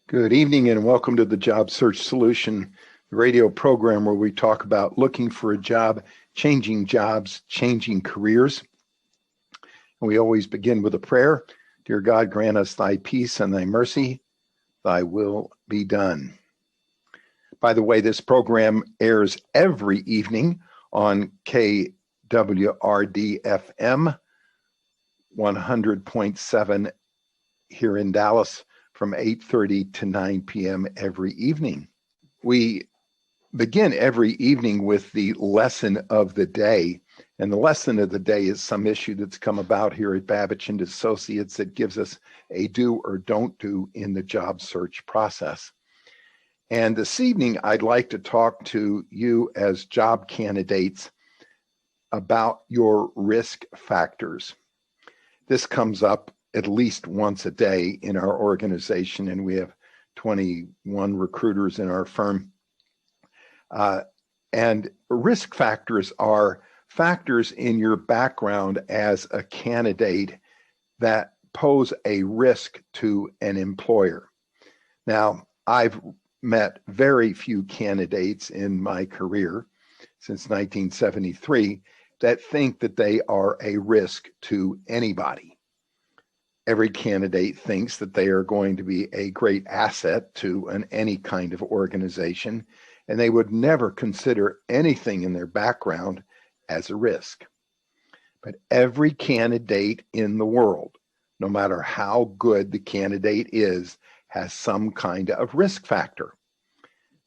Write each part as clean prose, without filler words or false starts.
Good evening and welcome to the Job Search Solution radio program where we talk about looking for a job, changing jobs, changing careers. And we always begin with a prayer. Dear God, grant us thy peace and thy mercy, thy will be done. By the way, this program airs every evening on KWRD-FM 100.7 here in Dallas from 8:30 to 9 p.m. every evening. We begin every evening with the lesson of the day. And the lesson of the day is some issue that's come about here at Babich and Associates that gives us a do or don't do in the job search process. And this evening, I'd like to talk to you as job candidates about your risk factors. This comes up at least once a day in our organization, and we have 21 recruiters in our firm. And risk factors are factors in your background as a candidate that pose a risk to an employer. Now, I've met very few candidates in my career since 1973 that think that they are a risk to anybody. Every candidate thinks that they are going to be a great asset to any kind of organization, and they would never consider anything in their background as a risk. But every candidate in the world, no matter how good the candidate is, has some kind of risk factor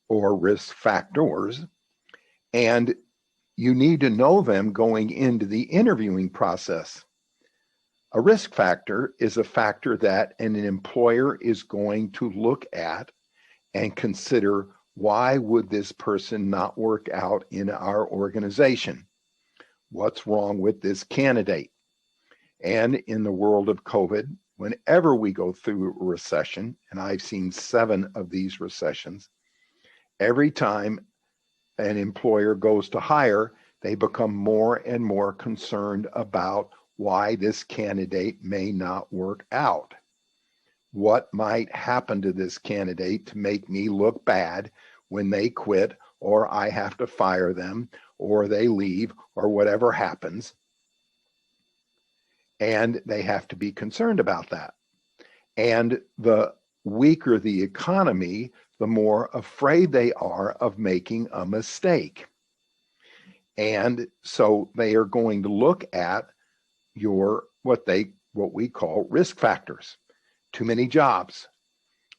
or risk factors, and you need to know them going into the interviewing process. A risk factor is a factor that an employer is going to look at and consider, why would this person not work out in our organization? What's wrong with this candidate? And in the world of COVID, whenever we go through a recession, and I've seen 7 of these recessions, every time an employer goes to hire, they become more and more concerned about why this candidate may not work out. What might happen to this candidate to make me look bad when they quit, or I have to fire them, or they leave, or whatever happens. And they have to be concerned about that. And the weaker the economy, the more afraid they are of making a mistake. And so they are going to look at your what we call risk factors. Too many jobs.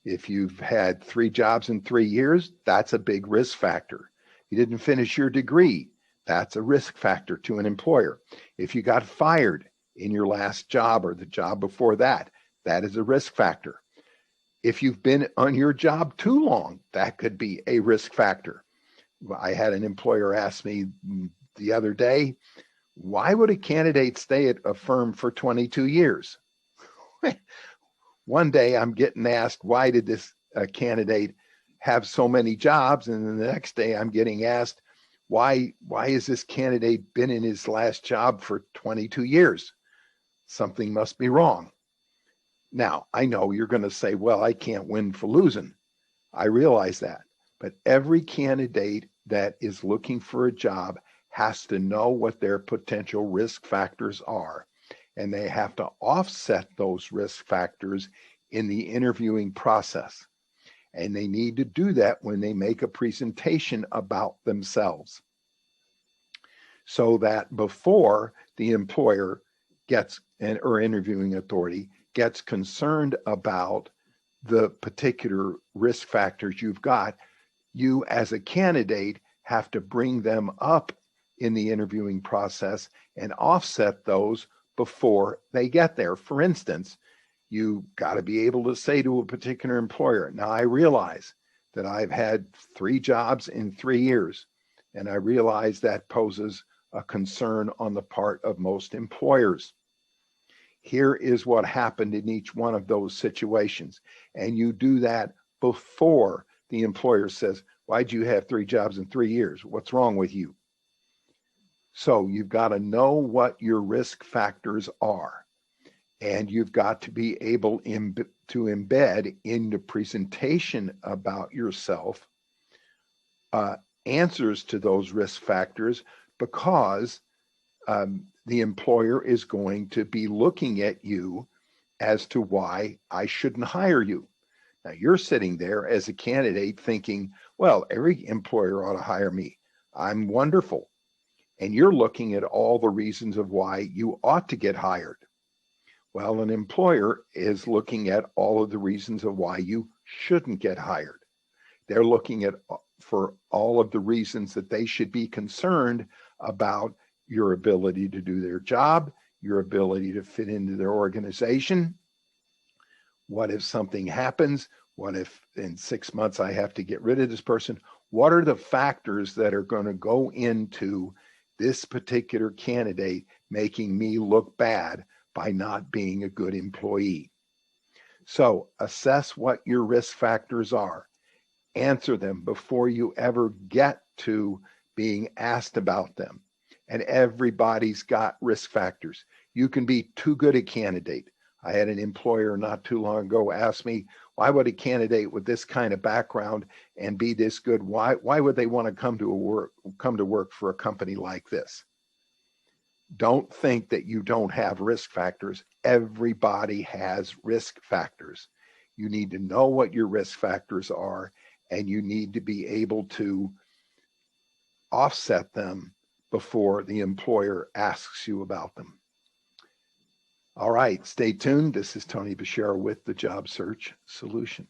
If you've had 3 jobs in 3 years, that's a big risk factor. You didn't finish your degree, that's a risk factor to an employer. If you got fired in your last job or the job before that, that is a risk factor. If you've been on your job too long, that could be a risk factor. I had an employer ask me the other day, why would a candidate stay at a firm for 22 years? One day I'm getting asked, why did this candidate have so many jobs? And then the next day I'm getting asked, why has this candidate been in his last job for 22 years? Something must be wrong. Now, I know you're going to say, well, I can't win for losing. I realize that. But every candidate that is looking for a job has to know what their potential risk factors are, and they have to offset those risk factors in the interviewing process. And they need to do that when they make a presentation about themselves, so that before the employer gets, or interviewing authority gets concerned about the particular risk factors you've got, you as a candidate have to bring them up in the interviewing process and offset those before they get there. For instance, you got to be able to say to a particular employer, now I realize that I've had 3 jobs in 3 years, and I realize that poses a concern on the part of most employers. Here is what happened in each one of those situations. And you do that before the employer says, why'd you have 3 jobs in 3 years? What's wrong with you? So you've got to know what your risk factors are. And you've got to be able to embed in the presentation about yourself answers to those risk factors, because the employer is going to be looking at you as to why I shouldn't hire you. Now, you're sitting there as a candidate thinking, well, every employer ought to hire me. I'm wonderful. And you're looking at all the reasons of why you ought to get hired. Well, an employer is looking at all of the reasons of why you shouldn't get hired. They're looking at for all of the reasons that they should be concerned about your ability to do their job, your ability to fit into their organization. What if something happens? What if in 6 months I have to get rid of this person? What are the factors that are going to go into this particular candidate making me look bad by not being a good employee? So assess what your risk factors are. Answer them before you ever get to being asked about them. And everybody's got risk factors. You can be too good a candidate. I had an employer not too long ago ask me, why would a candidate with this kind of background and be this good, why would they want to come to work for a company like this? Don't think that you don't have risk factors. Everybody has risk factors. You need to know what your risk factors are, and you need to be able to offset them before the employer asks you about them. All right, stay tuned. This is Tony Bashara with the Job Search Solution.